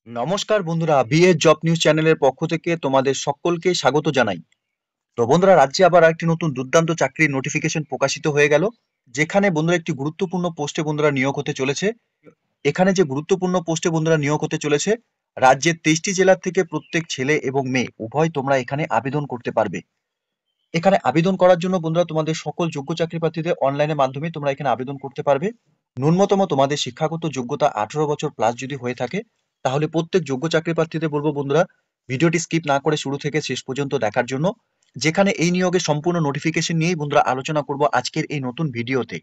নমস্কার বন্ধুরা, BA job news চ্যানেলের পক্ষ থেকে তোমাদের সকলকে স্বাগত জানাই। তো বন্ধুরা, রাজ্যে আবার একটি নতুন দুর্দান্ত চাকরির নোটিফিকেশন প্রকাশিত হয়ে গেল, যেখানে বন্ধুরা একটি গুরুত্বপূর্ণ পোস্টে বন্ধুরা নিয়োগ হতে চলেছে। এখানে যে গুরুত্বপূর্ণ পোস্টে বন্ধুরা নিয়োগ হতে চলেছে, রাজ্যের 23টি জেলা থেকে প্রত্যেক ছেলে এবং মেয়ে উভয় তোমরা এখানে আবেদন করতে পারবে। এখানে আবেদন করার জন্য বন্ধুরা তোমাদের সকল যোগ্য চাকরি প্রার্থীদের অনলাইনের মাধ্যমে তোমরা এখানে আবেদন করতে পারবে। ন্যূনতম তোমাদের শিক্ষাগত যোগ্যতা 18 বছর প্লাস যদি হয়ে থাকে, তাহলে প্রত্যেক যোগ্য চাকরি প্রার্থীদের বলবো বন্ধুরা, ভিডিওটি স্কিপ না করে শুরু থেকে শেষ পর্যন্ত দেখার জন্য, যেখানে এই নিয়োগের সম্পূর্ণ নোটিফিকেশন নিয়েই বন্ধুরা আলোচনা করব আজকের এই নতুন ভিডিওতে।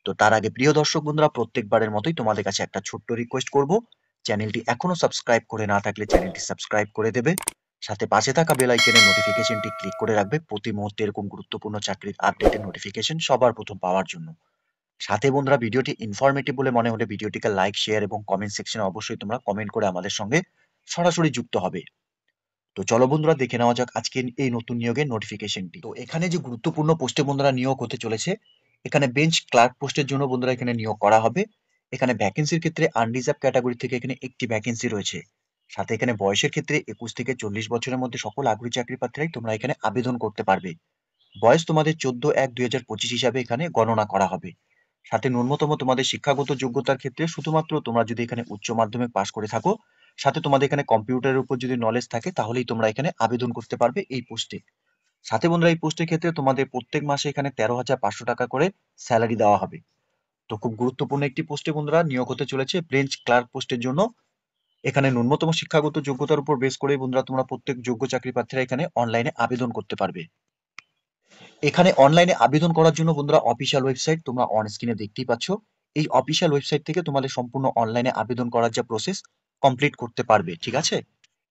তো তার আগে প্রিয় দর্শক বন্ধুরা, প্রত্যেকবারের মতোই তোমাদের কাছে একটা ছোট্ট রিকোয়েস্ট করব, চ্যানেলটি এখনো সাবস্ক্রাইব করে না থাকলে চ্যানেলটি সাবস্ক্রাইব করে দেবে, সাথে পাশে থাকা বেল আইকনের নোটিফিকেশনটি ক্লিক করে রাখবে প্রতি মুহূর্তে এরকম গুরুত্বপূর্ণ চাকরির আপডেটের নোটিফিকেশন সবার প্রথম পাওয়ার জন্য। সাথে বন্ধুরা, ভিডিওটি ইনফরমেটিভ বলে মনে হলে ভিডিওটিকে লাইক, শেয়ার এবং কমেন্ট সেকশনে অবশ্যই তোমরা কমেন্ট করে আমাদের সঙ্গে সরাসরি যুক্ত হবে। তো চলো বন্ধুরা, দেখে নেওয়া যাক আজকের এই নতুন নিয়োগের নোটিফিকেশনটি। তো এখানে যে গুরুত্বপূর্ণ পোস্টে বন্ধুরা নিয়োগ হতে চলেছে, এখানে বেঞ্চ ক্লার্ক পোস্টের জন্য বন্ধুরা এখানে নিয়োগ করা হবে। এখানে ভ্যাকেন্সির ক্ষেত্রে আনরিজার্ভ ক্যাটাগরি থেকে এখানে একটি ভ্যাকেন্সি রয়েছে। সাথে এখানে বয়সের ক্ষেত্রে 21 থেকে 40 বছরের মধ্যে সকল আগ্রহী চাকরি প্রার্থীরাই তোমরা এখানে আবেদন করতে পারবে। বয়স তোমাদের 14/1/2025 হিসাবে এখানে গণনা করা হবে। সাথে ন্যূনতম তোমাদের শিক্ষাগত যোগ্যতার ক্ষেত্রে শুধুমাত্র তোমরা যদি এখানে উচ্চ মাধ্যমিক পাশ করে থাকো, সাথে তোমাদের এখানে কম্পিউটারের উপর যদি নলেজ থাকে, তাহলেই তোমরা এখানে আবেদন করতে পারবে এই পোস্টে। সাথে বন্ধুরা, এই পোস্টের ক্ষেত্রে তোমাদের প্রত্যেক মাসে এখানে 13,500 টাকা করে স্যালারি দেওয়া হবে। তো খুব গুরুত্বপূর্ণ একটি পোস্টে বন্ধুরা নিয়োগ হতে চলেছে ব্রেঞ্চ ক্লার্ক পোস্টের জন্য। এখানে ন্যূনতম শিক্ষাগত যোগ্যতার উপর বেস করে বন্ধুরা তোমরা প্রত্যেক যোগ্য চাকরি প্রার্থীরা এখানে অনলাইনে আবেদন করতে পারবে। এখানে অনলাইনে আবেদন করার জন্য বন্ধুরা অফিসিয়াল ওয়েবসাইট তোমরা অন স্ক্রিনে দেখতেই পাচ্ছ। এই অফিসিয়াল ওয়েবসাইট থেকে তোমাদের সম্পূর্ণ অনলাইনে আবেদন করার যে প্রসেস কমপ্লিট করতে পারবে, ঠিক আছে?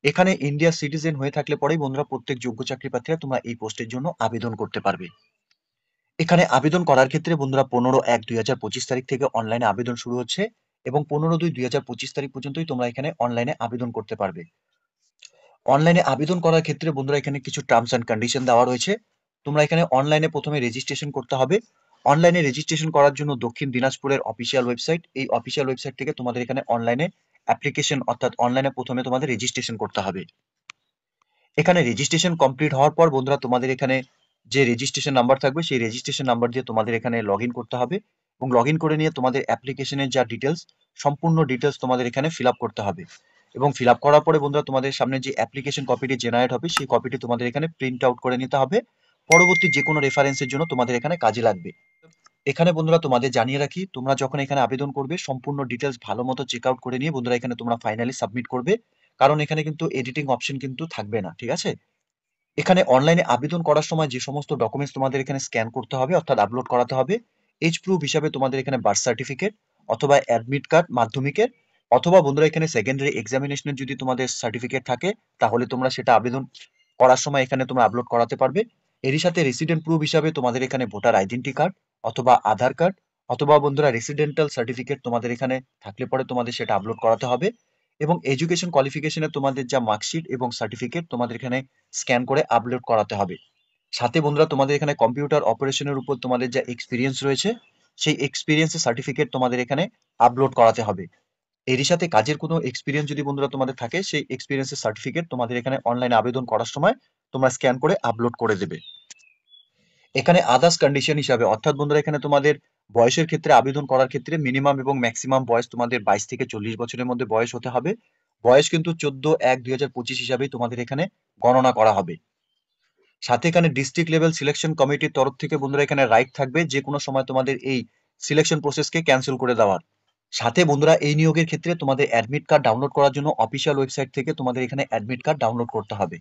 এখানে ইন্ডিয়া সিটিজেন হয়ে থাকলে পরেই বন্ধুরা প্রত্যেক যোগ্য চাকরি প্রার্থীরা তোমরা এই পোস্টের জন্য আবেদন করতে পারবে। এখানে আবেদন করার ক্ষেত্রে বন্ধুরা 15/1/2025 তারিখ থেকে অনলাইনে আবেদন শুরু হচ্ছে এবং 15/2/2025 তারিখ পর্যন্তই তোমরা এখানে অনলাইনে আবেদন করতে পারবে। অনলাইনে আবেদন করার ক্ষেত্রে বন্ধুরা এখানে কিছু টার্মস অ্যান্ড কন্ডিশন দেওয়া রয়েছে। তোমরা এখানে অনলাইনে প্রথমে রেজিস্ট্রেশন করতে হবে। অনলাইনে রেজিস্ট্রেশন করার জন্য দক্ষিণ দিনাজপুরের অফিসিয়াল ওয়েবসাইট, এই অফিসিয়াল ওয়েবসাইট থেকে তোমাদের এখানে অনলাইনে অ্যাপ্লিকেশন অর্থাৎ অনলাইনে প্রথমে তোমাদের রেজিস্ট্রেশন করতে হবে। এখানে রেজিস্ট্রেশন কমপ্লিট হওয়ার পর বন্ধুরা তোমাদের এখানে যে রেজিস্ট্রেশন নাম্বার থাকবে, সেই রেজিস্ট্রেশন নাম্বার দিয়ে তোমাদের এখানে লগ ইন করতে হবে এবং লগ ইন করে নিয়ে তোমাদের অ্যাপ্লিকেশনের যা ডিটেলস, সম্পূর্ণ ডিটেলস তোমাদের এখানে ফিল আপ করতে হবে। এবং ফিল আপ করার পরে বন্ধুরা তোমাদের সামনে যে অ্যাপ্লিকেশন কপিটি জেনারেট হবে, সেই কপিটি তোমাদের এখানে প্রিন্ট আউট করে নিতে হবে। পরবর্তী যে কোনো রেফারেন্সের জন্য তোমাদের এখানে কাজে লাগবে। এখানে বন্ধুরা তোমাদের জানিয়ে রাখি, তোমরা যখন এখানে আবেদন করবে সম্পূর্ণ ডিটেলস ভালো মতো চেক আউট করে নিয়ে বন্ধুরা এখানে তোমরা ফাইনালি সাবমিট করবে, কারণ এখানে কিন্তু এডিটিং অপশন কিন্তু থাকবে না, ঠিক আছে? এখানে অনলাইনে আবেদন করার সময় যে সমস্ত ডকুমেন্টস তোমাদের এখানে স্ক্যান করতে হবে অর্থাৎ আপলোড করাতে হবে, এজ প্রুফ হিসাবে তোমাদের এখানে বার্থ সার্টিফিকেট অথবা অ্যাডমিট কার্ড মাধ্যমিকের, অথবা বন্ধুরা এখানে সেকেন্ডারি এক্সামিনেশনের যদি তোমাদের সার্টিফিকেট থাকে, তাহলে তোমরা সেটা আবেদন করার সময় এখানে তোমরা আপলোড করাতে পারবে। এরই সাথে রেসিডেন্ট প্রুফ হিসাবে তোমাদের এখানে ভোটার আইডেন্টি কার্ড অথবা আধার কার্ড অথবা বন্ধুরা রেসিডেন্টাল সার্টিফিকেট তোমাদের এখানে থাকলে পরে তোমাদের সেটা আপলোড করাতে হবে। এবং এডুকেশন কোয়ালিফিকেশনে তোমাদের যা মার্কশিট এবং সার্টিফিকেট তোমাদের এখানে স্ক্যান করে আপলোড করাতে হবে। সাথে বন্ধুরা তোমাদের এখানে কম্পিউটার অপারেশনের উপর তোমাদের যা এক্সপিরিয়েন্স রয়েছে, সেই এক্সপিরিয়েন্সের সার্টিফিকেট তোমাদের এখানে আপলোড করাতে হবে। এরই সাথে কাজের কোনো এক্সপিরিয়েন্স যদি বন্ধুরা তোমাদের থাকে, সেই এক্সপিরিয়েন্সের সার্টিফিকেট তোমাদের এখানে অনলাইনে আবেদন করার সময় তোমরা স্ক্যান করে আপলোড করে দেবে। এখানে আদার্স কন্ডিশন হিসাবে অর্থাৎ বন্ধুরা এখানে তোমাদের বয়সের ক্ষেত্রে আবেদন করার ক্ষেত্রে মিনিমাম এবং ম্যাক্সিমাম বয়স তোমাদের 22 থেকে 40 বছরের মধ্যে বয়স হতে হবে। বয়স কিন্তু 14/1/2025 হিসাবেই তোমাদের এখানে গণনা করা হবে। সাথে এখানে ডিস্ট্রিক্ট লেভেল সিলেকশন কমিটির তরফ থেকে বন্ধুরা এখানে রাইট থাকবে যে কোনো সময় তোমাদের এই সিলেকশন প্রসেসকে ক্যান্সেল করে দেওয়ার। সাথে বন্ধুরা এই নিয়োগের ক্ষেত্রে তোমাদের অ্যাডমিট কার্ড ডাউনলোড করার জন্য অফিসিয়াল ওয়েবসাইট থেকে তোমাদের এখানে অ্যাডমিট কার্ড ডাউনলোড করতে হবে।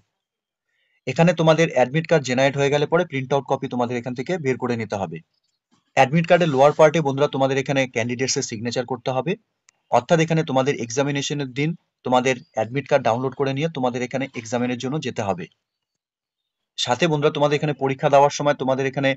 এখানে তোমাদের অ্যাডমিট কার্ড জেনারেট হয়ে গেলে পরে প্রিন্ট আউট কপি তোমাদের এখান থেকে বের করে নিতে হবে। অ্যাডমিট কার্ডের লোয়ার পার্টে বন্ধুরা তোমাদের এখানে ক্যান্ডিডেটসের সিগনেচার করতে হবে, অর্থাৎ এখানে তোমাদের এক্সামিনেশনের দিন তোমাদের অ্যাডমিট কার্ড ডাউনলোড করে নিয়ে তোমাদের এখানে এক্সামিনের জন্য যেতে হবে। সাথে বন্ধুরা তোমাদের এখানে পরীক্ষা দেওয়ার সময় তোমাদের এখানে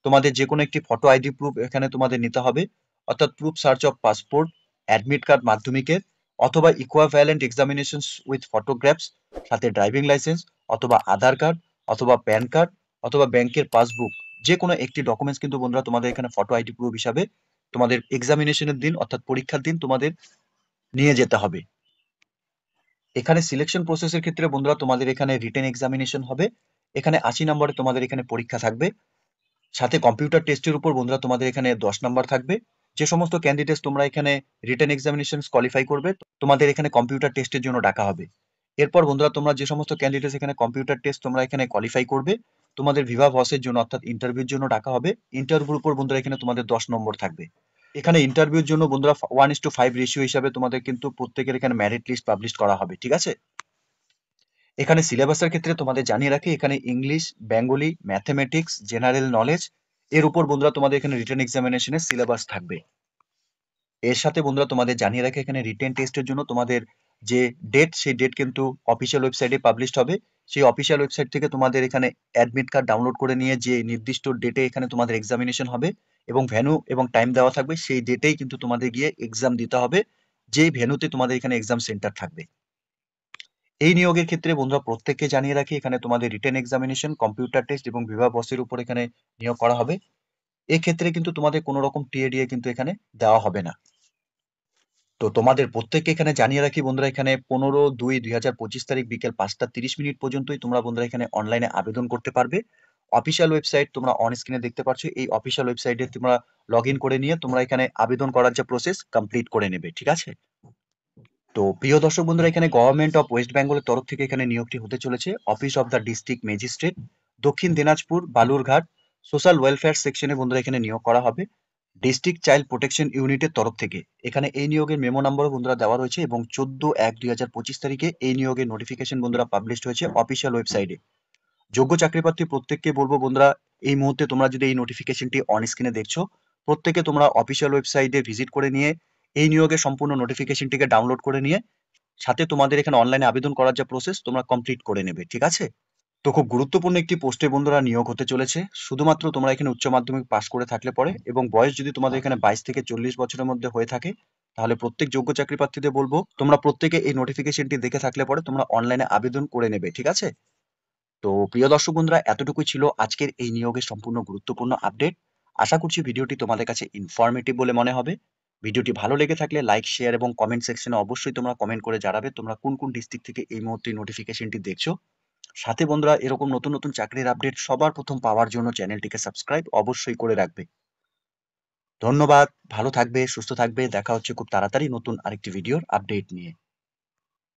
তোমাদের যে কোনো একটি ফটো আইডি প্রুফ এখানে তোমাদের নিতে হবে, অর্থাৎ proof search of passport, admit card মাধ্যমিকের অথবা ইকুইভ্যালেন্ট এক্সামিনেশনস উইথ ফটোগ্রাফস, সাথে ড্রাইভিং লাইসেন্স অথবা আধার কার্ড অথবা প্যান কার্ড অথবা ব্যাংকের পাসবুক, যে কোনো একটি ডকুমেন্টস কিন্তু বন্ধুরা তোমাদের এখানে ফটো আইডি প্রুফ হিসাবে তোমাদের এক্সামিনেশনের দিন অর্থাৎ পরীক্ষার দিন তোমাদের নিয়ে যেতে হবে। এখানে সিলেকশন প্রসেসের ক্ষেত্রে বন্ধুরা তোমাদের এখানে রিটেন এক্সামিনেশন হবে। এখানে 80 নম্বরে তোমাদের এখানে পরীক্ষা থাকবে, সাথে কম্পিউটার টেস্টের উপর বন্ধুরা তোমাদের এখানে 10 নাম্বার থাকবে। যে সমস্ত ক্যান্ডিডেটস তোমরা এখানে রিটেন এক্সামিনেশন কোয়ালিফাই করবে, তোমাদের এখানে কম্পিউটার টেস্টের জন্য ডাকা হবে। এরপর বন্ধুরা তোমরা যে সমস্ত ক্যান্ডিডেটস এখানে কম্পিউটার টেস্ট তোমরা এখানে কোয়ালিফাই করবে, তোমাদের ভিভা ভসের জন্য অর্থাৎ ইন্টারভিউর জন্য ডাকা হবে। ইন্টারভিউর উপর বন্ধুরা এখানে তোমাদের 10 নম্বর থাকবে। এখানে ইন্টারভিউর জন্য বন্ধুরা 1:5 রেশিও হিসাবে তোমাদের কিন্তু প্রত্যেকের এখানে মেরিট লিস্ট পাবলিশ করা হবে, ঠিক আছে। এখানে সিলেবাসের ক্ষেত্রে তোমাদের জানিয়ে রাখি, এখানে English, Bengali, mathematics, general knowledge এর উপর বন্ধুরা তোমাদের এখানে রিটেন এক্সামিনেশনের সিলেবাস থাকবে। এর সাথে বন্ধুরা তোমাদের জানিয়ে রাখি, এখানে রিটেন টেস্টের জন্য তোমাদের যে ডেট, সেই ডেট কিন্তু অফিসিয়াল ওয়েবসাইটে পাবলিশড হবে। সেই অফিসিয়াল ওয়েবসাইট থেকে তোমাদের এখানে অ্যাডমিট কার্ড ডাউনলোড করে নিয়ে যে নির্দিষ্ট ডেটে এখানে তোমাদের এক্সামিনেশন হবে এবং ভেন্যু এবং টাইম দেওয়া থাকবে, সেই ডেটেই কিন্তু তোমাদের গিয়ে এক্সাম দিতে হবে, যেই ভেন্যুতে তোমাদের এখানে এক্সাম সেন্টার থাকবে। এই নিয়োগের ক্ষেত্রে বন্ধুরা প্রত্যেককে জানিয়ে রাখি, এখানে তোমাদের রিটেন এক্সামিনেশন, কম্পিউটার টেস্ট এবং বিভা বসের উপর এখানে নিয়োগ করা হবে। এক্ষেত্রে কিন্তু তোমাদের কোনো রকম টিএডিএ কিন্তু এখানে দেওয়া হবে না। তো তোমাদের প্রত্যেককে এখানে জানিয়ে রাখি বন্ধুরা, এখানে 15/2/2025 তারিখ বিকেল 5:30 পর্যন্তই তোমরা বন্ধুরা এখানে অনলাইনে আবেদন করতে পারবে। অফিসিয়াল ওয়েবসাইট তোমরা অন স্ক্রিনে দেখতে পাচ্ছ, এই অফিসিয়াল ওয়েবসাইটে তোমরা লগ ইন করে নিয়ে তোমরা এখানে আবেদন করার যে প্রসেস কমপ্লিট করে নেবে, ঠিক আছে। তো প্রিয় দর্শক বন্ধুরা, এখানে গভর্নমেন্ট অফ ওয়েস্ট বেঙ্গলের তরফ থেকে এখানে নিয়োগটি হতে চলেছে office of the district magistrate, দক্ষিণ দিনাজপুর, বালুরঘাট, সোশ্যাল ওয়েলফেয়ার সেকশনে বন্ধুরা এখানে নিয়োগ করা হবে ডিস্ট্রিক্ট চাইল্ড প্রোটেকশন ইউনিটের তরফ থেকে। এখানে এই নিয়োগের মেমো নাম্বারও বন্ধুরা দেওয়া রয়েছে এবং 14/1/2025 তারিখে এই নিয়োগের নোটিফিকেশন বন্ধুরা পাবলিশড হয়েছে অফিসিয়াল ওয়েবসাইটে। যোগ্য চাকরিপ্রার্থী প্রত্যেককে বলবো বন্ধুরা, এই মুহূর্তে তোমরা যদি এই নোটিফিকেশনটি অন স্ক্রিনে দেখছো, প্রত্যেকে তোমরা অফিসিয়াল ওয়েবসাইটে ভিজিট করে নিয়ে এই নিয়োগের সম্পূর্ণ নোটিফিকেশনটিকে ডাউনলোড করে নিয়ে সাথে তোমাদের এখানে অনলাইনে আবেদন করার যে প্রসেস তোমরা কমপ্লিট করে নেবে, ঠিক আছে। তো খুব গুরুত্বপূর্ণ একটি পোস্টে বন্ধুরা নিয়োগ হতে চলেছে। শুধুমাত্র তোমরা এখানে উচ্চ মাধ্যমিক পাশ করে থাকলে পরে এবং বয়স যদি তোমাদের এখানে 22 থেকে 40 বছরের মধ্যে হয়ে থাকে, তাহলে প্রত্যেক যোগ্য চাকরি প্রার্থীদের বলবো তোমরা প্রত্যেকে এই নোটিফিকেশনটি দেখে থাকলে পরে তোমরা অনলাইনে আবেদন করে নেবে, ঠিক আছে। তো প্রিয় দর্শক বন্ধুরা, এতটুকুই ছিল আজকের এই নিয়োগের সম্পূর্ণ গুরুত্বপূর্ণ আপডেট। আশা করছি ভিডিওটি তোমাদের কাছে ইনফরমেটিভ বলে মনে হবে। ভিডিওটি ভালো লেগে থাকলে লাইক, শেয়ার এবং কমেন্ট সেকশনে অবশ্যই তোমরা কমেন্ট করে জানাবে তোমরা কোন কোন ডিস্ট্রিক্ট থেকে এই মুহূর্তে নোটিফিকেশনটি দেখছো। সাথে বন্ধুরা এরকম নতুন নতুন চাকরির আপডেট সবার প্রথম পাওয়ার জন্য চ্যানেলটিকে সাবস্ক্রাইব অবশ্যই করে রাখবে। ধন্যবাদ, ভালো থাকবে, সুস্থ থাকবে, দেখা হচ্ছে খুব তাড়াতাড়ি নতুন আরেকটি ভিডিওর আপডেট নিয়ে।